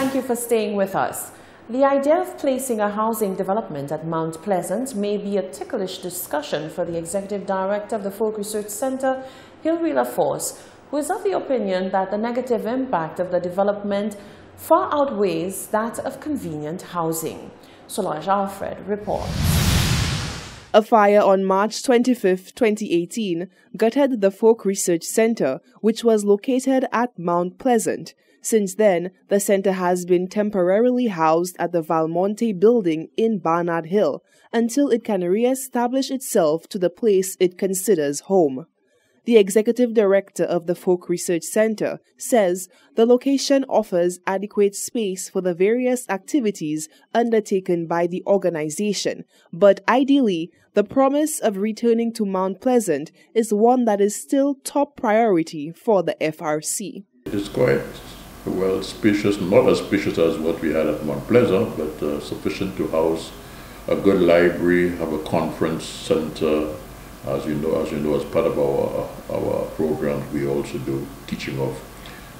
Thank you for staying with us. The idea of placing a housing development at Mount Pleasant may be a ticklish discussion for the Executive Director of the Folk Research Center, Hilary LaForce, who is of the opinion that the negative impact of the development far outweighs that of convenient housing. Solange Alfred reports. A fire on March 25, 2018, gutted the Folk Research Center, which was located at Mount Pleasant. Since then, the center has been temporarily housed at the Valmonte building in Barnard Hill until it can re-establish itself to the place it considers home. The executive director of the Folk Research Center says the location offers adequate space for the various activities undertaken by the organization, but ideally, the promise of returning to Mount Pleasant is one that is still top priority for the FRC. It is quite well spacious, not as spacious as what we had at Mount Pleasant, but sufficient to house a good library, have a conference center. As you know, as part of our programs, we also do teaching of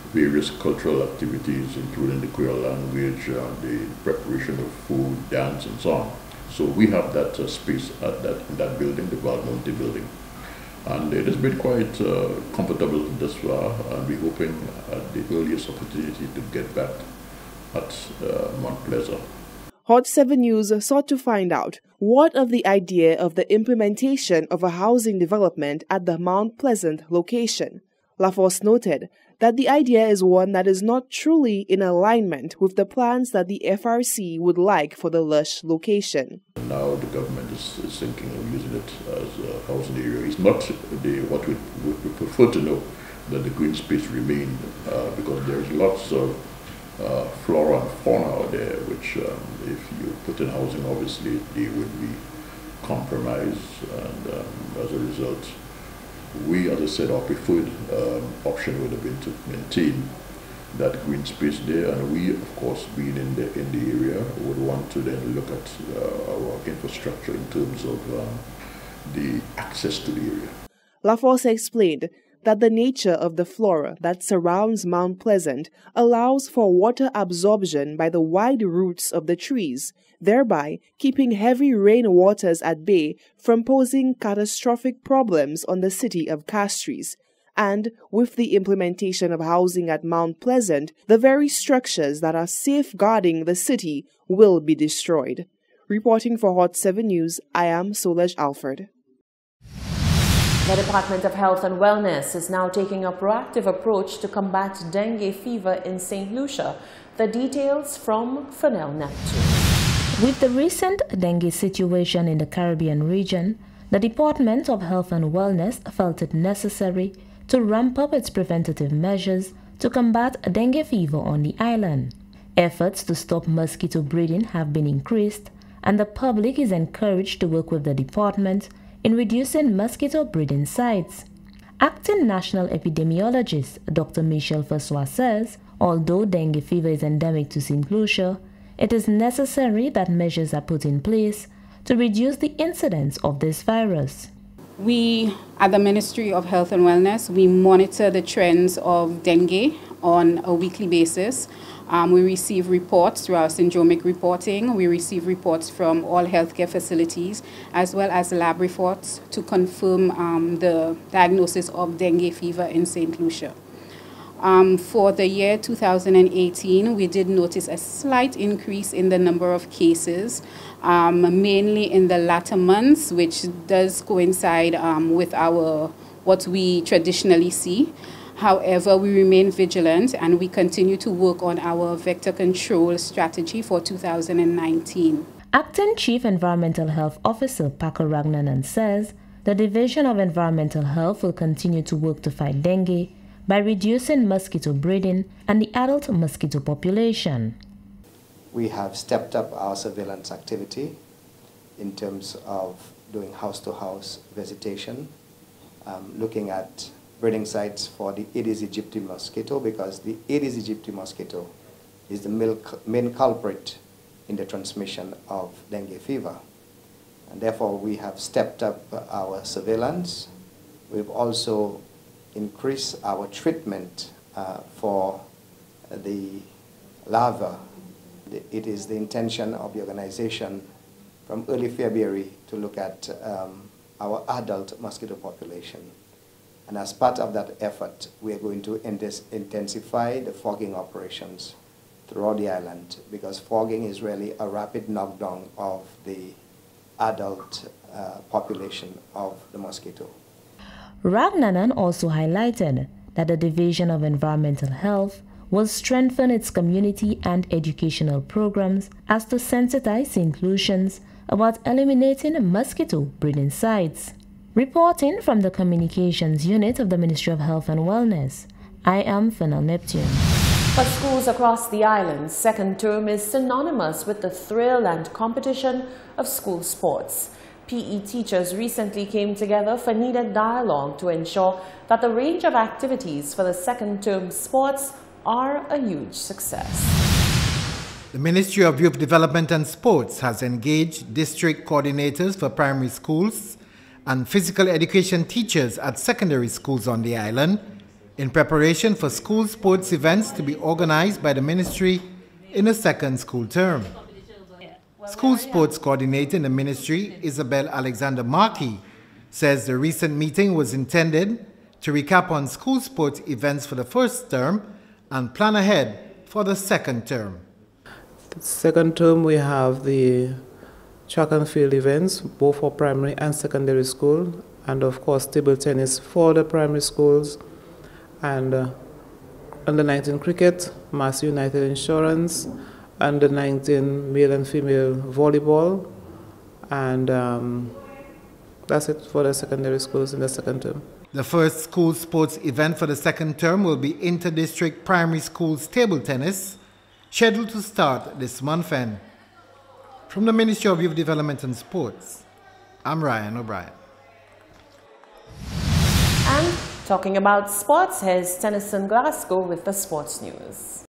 various cultural activities, including the Creole language, the preparation of food, dance, and so on. So we have that space at that building, the Valmonte building. And it has been quite comfortable thus far, and we're hoping at the earliest opportunity to get back at Mount Pleasant. Hot 7 News sought to find out what of the idea of the implementation of a housing development at the Mount Pleasant location. LaForce noted that the idea is one that is not truly in alignment with the plans that the FRC would like for the lush location. Now the government is thinking of using it as a housing area. It's not what we prefer to know, that the green space remain, because there's lots of flora and fauna out there, which if you put in housing, obviously they would be compromised, and as a result, we, as I said, our preferred option would have been to maintain that green space there, and we, of course, being in the area, would want to then look at our infrastructure in terms of the access to the area. LaForce explained that the nature of the flora that surrounds Mount Pleasant allows for water absorption by the wide roots of the trees, thereby keeping heavy rainwaters at bay from posing catastrophic problems on the city of Castries. And with the implementation of housing at Mount Pleasant, the very structures that are safeguarding the city will be destroyed. Reporting for Hot 7 News, I am Solange Alfred. The Department of Health and Wellness is now taking a proactive approach to combat dengue fever in St. Lucia. The details from Fennell Neptune. With the recent dengue situation in the Caribbean region, the Department of Health and Wellness felt it necessary to ramp up its preventative measures to combat dengue fever on the island. Efforts to stop mosquito breeding have been increased, and the public is encouraged to work with the department in reducing mosquito breeding sites. Acting National Epidemiologist Dr. Michel Fessois says, although dengue fever is endemic to St. Lucia, it is necessary that measures are put in place to reduce the incidence of this virus. We, at the Ministry of Health and Wellness, we monitor the trends of dengue on a weekly basis. We receive reports through our syndromic reporting. We receive reports from all healthcare facilities, as well as lab reports to confirm the diagnosis of dengue fever in St. Lucia. For the year 2018, we did notice a slight increase in the number of cases, mainly in the latter months, which does coincide with what we traditionally see. However, we remain vigilant and we continue to work on our vector control strategy for 2019. Acting Chief Environmental Health Officer Paco Ragnanan says the Division of Environmental Health will continue to work to fight dengue by reducing mosquito breeding and the adult mosquito population. We have stepped up our surveillance activity in terms of doing house-to-house visitation, looking at breeding sites for the Aedes aegypti mosquito, because the Aedes aegypti mosquito is the main culprit in the transmission of dengue fever. And therefore, we have stepped up our surveillance. We've also increased our treatment for the larvae. It is the intention of the organization from early February to look at our adult mosquito population. And as part of that effort, we are going to intensify the fogging operations throughout the island, because fogging is really a rapid knockdown of the adult population of the mosquito. Ragnanan also highlighted that the Division of Environmental Health will strengthen its community and educational programs as to sensitize St. Lucians about eliminating mosquito breeding sites. Reporting from the Communications Unit of the Ministry of Health and Wellness, I am Fennel Neptune. For schools across the island, second term is synonymous with the thrill and competition of school sports. PE teachers recently came together for needed dialogue to ensure that the range of activities for the second term sports are a huge success. The Ministry of Youth Development and Sports has engaged district coordinators for primary schools and physical education teachers at secondary schools on the island in preparation for school sports events to be organized by the ministry in the second school term. School sports coordinator in the ministry, Isabel Alexander Markey, says the recent meeting was intended to recap on school sports events for the first term and plan ahead for the second term. The second term we have the track and field events, both for primary and secondary school, and of course table tennis for the primary schools, and under 19 cricket, Mass United Insurance, under 19 male and female volleyball, and that's it for the secondary schools in the second term. The first school sports event for the second term will be inter-district primary schools table tennis, scheduled to start this month end. From the Ministry of Youth Development and Sports, I'm Ryan O'Brien. And talking about sports, here's Tennyson Glasgow with the sports news.